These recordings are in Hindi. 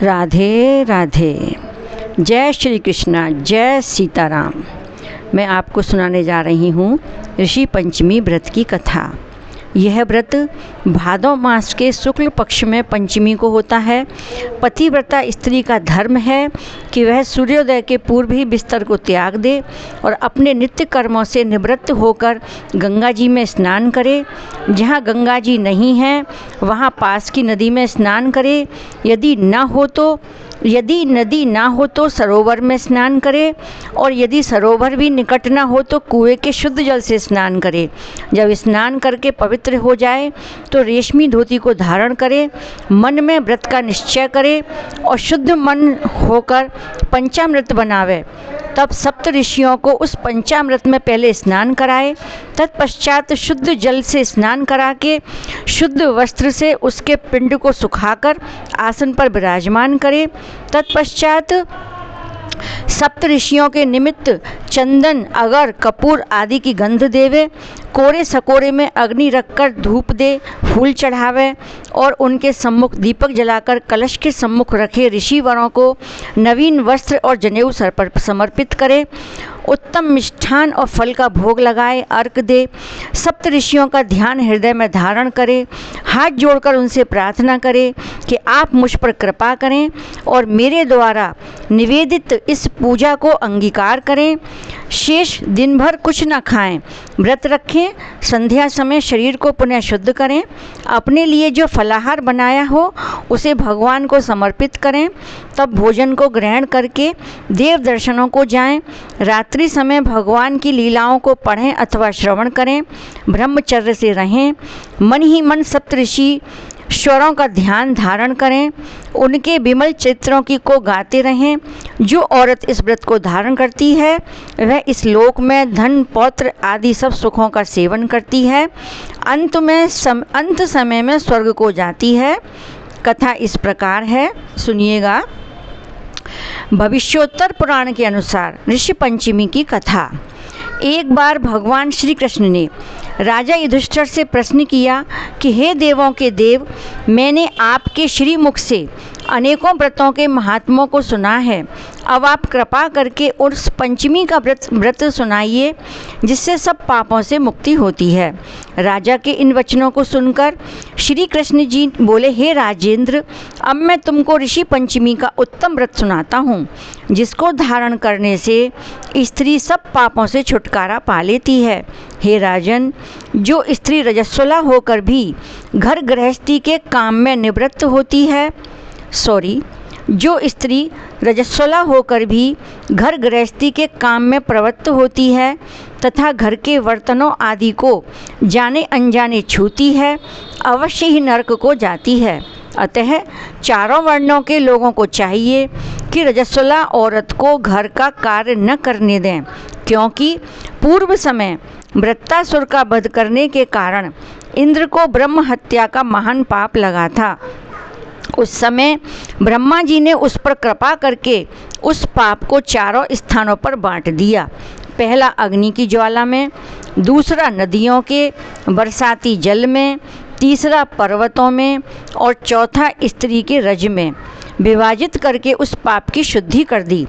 राधे राधे। जय श्री कृष्णा, जय सीताराम। मैं आपको सुनाने जा रही हूँ ऋषि पंचमी व्रत की कथा। यह व्रत भादव मास के शुक्ल पक्ष में पंचमी को होता है। पतिव्रता स्त्री का धर्म है कि वह सूर्योदय के पूर्व ही बिस्तर को त्याग दे और अपने नित्य कर्मों से निवृत्त होकर गंगा जी में स्नान करे। जहाँ गंगा जी नहीं है वहाँ पास की नदी में स्नान करे। यदि नदी ना हो तो सरोवर में स्नान करे, और यदि सरोवर भी निकट ना हो तो कुएं के शुद्ध जल से स्नान करे। जब स्नान करके पवित्र हो जाए तो रेशमी धोती को धारण करे, मन में व्रत का निश्चय करे और शुद्ध मन होकर पंचामृत बनावे। तब सप्त ऋषियों को उस पंचामृत में पहले स्नान कराए। तत्पश्चात शुद्ध जल से स्नान करा के शुद्ध वस्त्र से उसके पिंड को सुखाकर आसन पर विराजमान करे। तत्पश्चात सप्त ऋषियों के निमित्त चंदन, अगर, कपूर आदि की गंध देवे। कोरे सकोरे में अग्नि रखकर धूप दे, फूल चढ़ावे और उनके सम्मुख दीपक जलाकर कलश के सम्मुख रखे ऋषि वरों को नवीन वस्त्र और जनेऊ सर पर समर्पित करे। उत्तम मिष्ठान और फल का भोग लगाए, अर्घ दे। सप्त ऋषियों का ध्यान हृदय में धारण करे, हाथ जोड़कर उनसे प्रार्थना करे कि आप मुझ पर कृपा करें और मेरे द्वारा निवेदित इस पूजा को अंगीकार करें। शेष दिन भर कुछ न खाएं, व्रत रखें। संध्या समय शरीर को पुनः शुद्ध करें। अपने लिए जो फलाहार बनाया हो उसे भगवान को समर्पित करें। तब भोजन को ग्रहण करके देव दर्शनों को जाएं। रात्रि समय भगवान की लीलाओं को पढ़ें अथवा श्रवण करें। ब्रह्मचर्य से रहें। मन ही मन सप्तऋषि स्वरों का ध्यान धारण करें। उनके विमल चित्रों को गाते रहें। जो औरत इस व्रत को धारण करती है वह इस लोक में धन, पौत्र आदि सब सुखों का सेवन करती है। अंत समय में स्वर्ग को जाती है। कथा इस प्रकार है, सुनिएगा। भविष्योत्तर पुराण के अनुसार ऋषि पंचमी की कथा। एक बार भगवान श्री कृष्ण ने राजा युधिष्ठिर से प्रश्न किया कि हे देवों के देव, मैंने आपके श्रीमुख से अनेकों व्रतों के महात्मों को सुना है। अब आप कृपा करके उस पंचमी का व्रत सुनाइए जिससे सब पापों से मुक्ति होती है। राजा के इन वचनों को सुनकर श्री कृष्ण जी बोले, हे राजेंद्र, अब मैं तुमको ऋषि पंचमी का उत्तम व्रत सुनाता हूँ, जिसको धारण करने से स्त्री सब पापों से छुटकारा पा लेती है। हे राजन, जो स्त्री रजस्वला होकर भी घर गृहस्थी के काम में निवृत्त होती है, जो स्त्री रजस्वला होकर भी घर गृहस्थी के काम में प्रवृत्त होती है तथा घर के बर्तनों आदि को जाने अनजाने छूती है, अवश्य ही नरक को जाती है। अतः चारों वर्णों के लोगों को चाहिए कि रजस्वला औरत को घर का कार्य न करने दें, क्योंकि पूर्व समय वृत्तासुर का वध करने के कारण इंद्र को ब्रह्म हत्या का महान पाप लगा था। उस समय ब्रह्मा जी ने उस पर कृपा करके उस पाप को चारों स्थानों पर बांट दिया। पहला अग्नि की ज्वाला में, दूसरा नदियों के बरसाती जल में, तीसरा पर्वतों में और चौथा स्त्री के रज में विभाजित करके उस पाप की शुद्धि कर दी।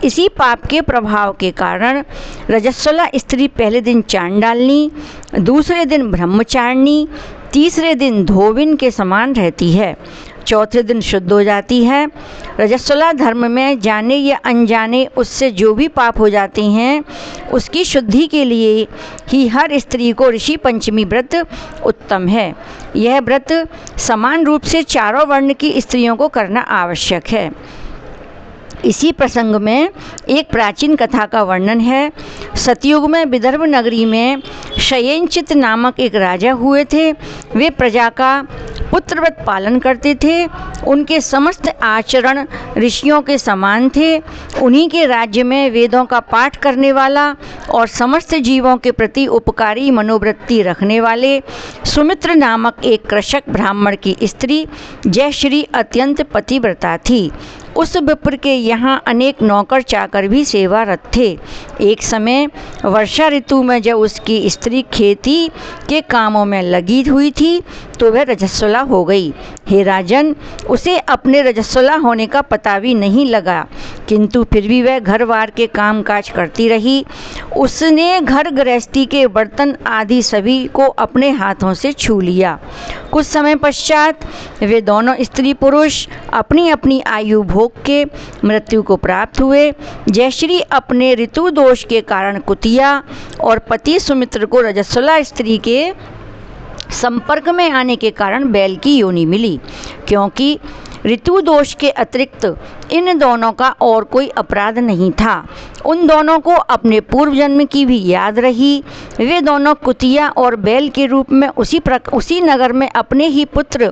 इसी पाप के प्रभाव के कारण रजस्वला स्त्री पहले दिन चांडालनी, दूसरे दिन ब्रह्मचारिणी, तीसरे दिन धोबिन के समान रहती है, चौथे दिन शुद्ध हो जाती है। रजस्वला धर्म में जाने या अनजाने उससे जो भी पाप हो जाते हैं उसकी शुद्धि के लिए ही हर स्त्री को ऋषि पंचमी व्रत उत्तम है। यह व्रत समान रूप से चारों वर्ण की स्त्रियों को करना आवश्यक है। इसी प्रसंग में एक प्राचीन कथा का वर्णन है। सतयुग में विदर्भ नगरी में शयनचित नामक एक राजा हुए थे। वे प्रजा का पुत्रव्रत पालन करते थे। उनके समस्त आचरण ऋषियों के समान थे। उन्हीं के राज्य में वेदों का पाठ करने वाला और समस्त जीवों के प्रति उपकारी मनोवृत्ति रखने वाले सुमित्र नामक एक कृषक ब्राह्मण की स्त्री जयश्री अत्यंत पतिव्रता थी। उस विप्र के यहाँ अनेक नौकर चाकर भी सेवारत थे। एक समय वर्षा ऋतु में जब उसकी स्त्री खेती के कामों में लगी हुई थी तो वह रजस्वला हो गई। हे राजन, उसे अपने रजस्वला होने का पता भी नहीं लगा, किंतु फिर भी वह घर वार के काम काज करती रही। उसने घर गृहस्थी के बर्तन आदि सभी को अपने हाथों से छू लिया। कुछ समय पश्चात वे दोनों स्त्री पुरुष अपनी अपनी आयु भोग के मृत्यु को प्राप्त हुए। जयश्री अपने ऋतु दोष के कारण कुतिया और पति सुमित्र को रजस्वला स्त्री के संपर्क में आने के कारण बैल की योनि मिली, क्योंकि ऋतु दोष के अतिरिक्त इन दोनों का और कोई अपराध नहीं था। उन दोनों को अपने पूर्व जन्म की भी याद रही। वे दोनों कुतिया और बैल के रूप में उसी नगर में अपने ही पुत्र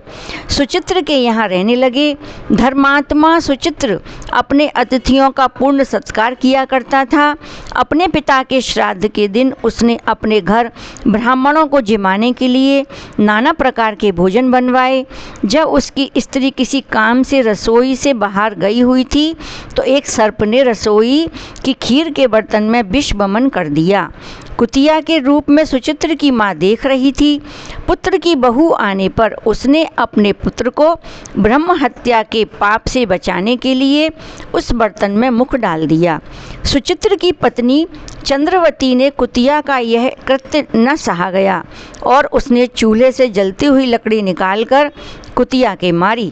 सुचित्र के यहाँ रहने लगे। धर्मात्मा सुचित्र अपने अतिथियों का पूर्ण सत्कार किया करता था। अपने पिता के श्राद्ध के दिन उसने अपने घर ब्राह्मणों को जिमाने के लिए नाना प्रकार के भोजन बनवाए। जब उसकी स्त्री किसी काम से रसोई से बाहर गई हुई थी तो एक सर्प ने रसोई की खीर के बर्तन में विष वमन कर दिया। कुतिया के रूप में सुचित्र की माँ देख रही थी। पुत्र की बहू आने पर उसने अपने पुत्र को ब्रह्म हत्या के पाप से बचाने के लिए उस बर्तन में मुख डाल दिया। सुचित्र की पत्नी चंद्रवती ने कुतिया का यह कृत्य न सहा गया और उसने चूल्हे से जलती हुई लकड़ी निकालकर कुतिया के मारी।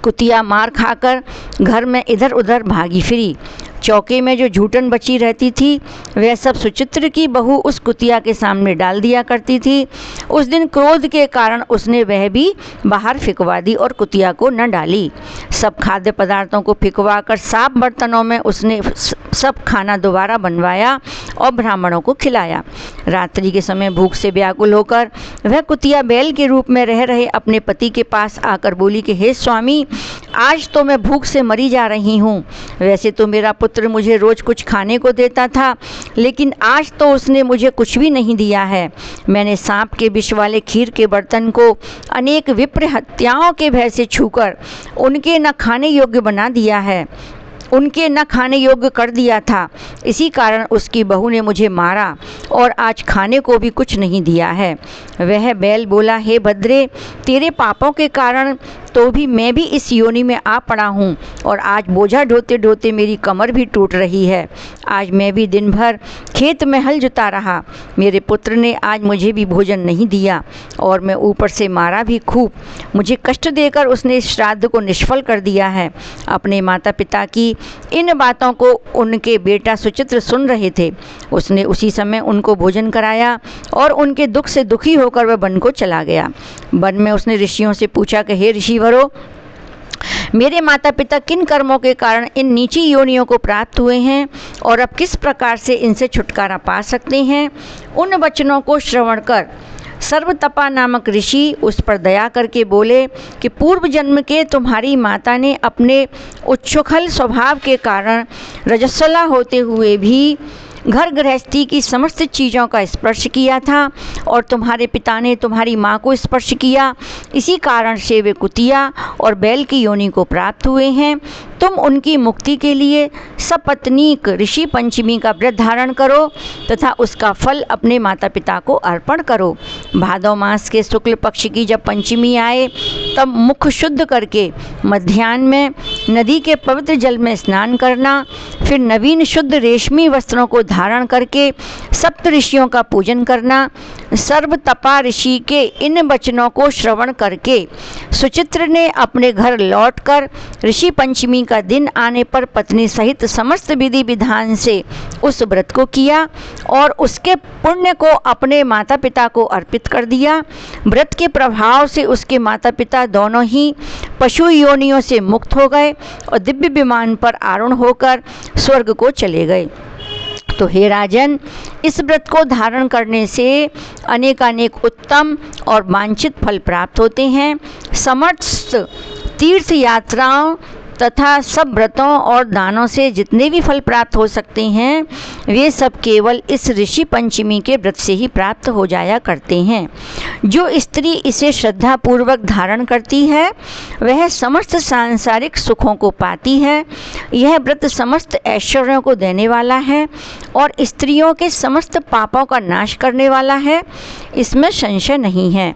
कुतिया मार खाकर घर में इधर उधर भागी फिरी। चौके में जो झूठन बची रहती थी वह सब सुचित्र की बहू उस कुतिया के सामने डाल दिया करती थी। उस दिन क्रोध के कारण उसने वह भी बाहर फिकवा दी और कुतिया को न डाली। सब खाद्य पदार्थों को फिकवा कर साफ बर्तनों में उसने सब खाना दोबारा बनवाया और ब्राह्मणों को खिलाया। रात्रि के समय भूख से व्याकुल होकर वह कुतिया बैल के रूप में रह रहे अपने पति के पास आकर बोली कि हे स्वामी, आज तो मैं भूख से मरी जा रही हूँ। वैसे तो मेरा पुत्र मुझे रोज कुछ खाने को देता था, लेकिन आज तो उसने मुझे कुछ भी नहीं दिया है। मैंने सांप के विष वाले खीर के बर्तन को अनेक विप्र हत्याओं के भय से छूकर उनके न खाने योग्य बना दिया है, उनके न खाने योग्य कर दिया था। इसी कारण उसकी बहू ने मुझे मारा और आज खाने को भी कुछ नहीं दिया है। वह बैल बोला, हे भद्रे, तेरे पापों के कारण तो भी मैं भी इस योनि में आ पड़ा हूँ और आज बोझा ढोते ढोते मेरी कमर भी टूट रही है। आज मैं भी दिन भर खेत में हल जुता रहा। मेरे पुत्र ने आज मुझे भी भोजन नहीं दिया और मैं ऊपर से मारा भी खूब। मुझे कष्ट देकर उसने इस श्राद्ध को निष्फल कर दिया है। अपने माता पिता की इन बातों को उनके बेटा सुचित्र सुन रहे थे। उसने उसी समय उनको भोजन कराया और उनके दुख से दुखी होकर वह वन को चला गया। वन में उसने ऋषियों से पूछा कि हे ऋषिवरों, मेरे माता पिता किन कर्मों के कारण इन नीची योनियों को प्राप्त हुए हैं और अब किस प्रकार से इनसे छुटकारा पा सकते हैं। उन वचनों को श्रवण कर सर्वतपा नामक ऋषि उस पर दया करके बोले कि पूर्व जन्म के तुम्हारी माता ने अपने उच्छृंखल स्वभाव के कारण रजस्वला होते हुए भी घर गृहस्थी की समस्त चीज़ों का स्पर्श किया था और तुम्हारे पिता ने तुम्हारी माँ को स्पर्श किया। इसी कारण से वे कुतिया और बैल की योनि को प्राप्त हुए हैं। तुम उनकी मुक्ति के लिए सपत्नीक ऋषि पंचमी का व्रत धारण करो तथा उसका फल अपने माता पिता को अर्पण करो। भादव मास के शुक्ल पक्ष की जब पंचमी आए तब मुख शुद्ध करके मध्याह्न में नदी के पवित्र जल में स्नान करना, फिर नवीन शुद्ध रेशमी वस्त्रों को धारण करके सप्त ऋषियों का पूजन करना। सर्वतपा ऋषि के इन वचनों को श्रवण करके सुचित्र ने अपने घर लौटकर ऋषि पंचमी का दिन आने पर पत्नी सहित समस्त विधि विधान से उस व्रत को किया और उसके पुण्य को अपने माता पिता को अर्पित कर दिया। व्रत के प्रभाव से उसके माता पिता दोनों ही पशु योनियों से मुक्त हो गए और दिव्य विमान पर आरूढ़ होकर स्वर्ग को चले गए। तो हे राजन, इस व्रत को धारण करने से अनेकानेक उत्तम और वांछित फल प्राप्त होते हैं। समस्त तीर्थ यात्राओं तथा सब व्रतों और दानों से जितने भी फल प्राप्त हो सकते हैं वे सब केवल इस ऋषि पंचमी के व्रत से ही प्राप्त हो जाया करते हैं। जो स्त्री इसे श्रद्धापूर्वक धारण करती है वह समस्त सांसारिक सुखों को पाती है। यह व्रत समस्त ऐश्वर्यों को देने वाला है और स्त्रियों के समस्त पापों का नाश करने वाला है, इसमें संशय नहीं है।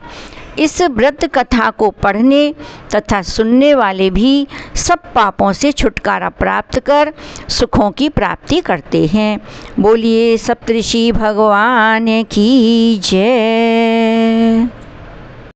इस व्रत कथा को पढ़ने तथा सुनने वाले भी सब पापों से छुटकारा प्राप्त कर सुखों की प्राप्ति करते हैं। बोलिए सप्तऋषि भगवान की जय।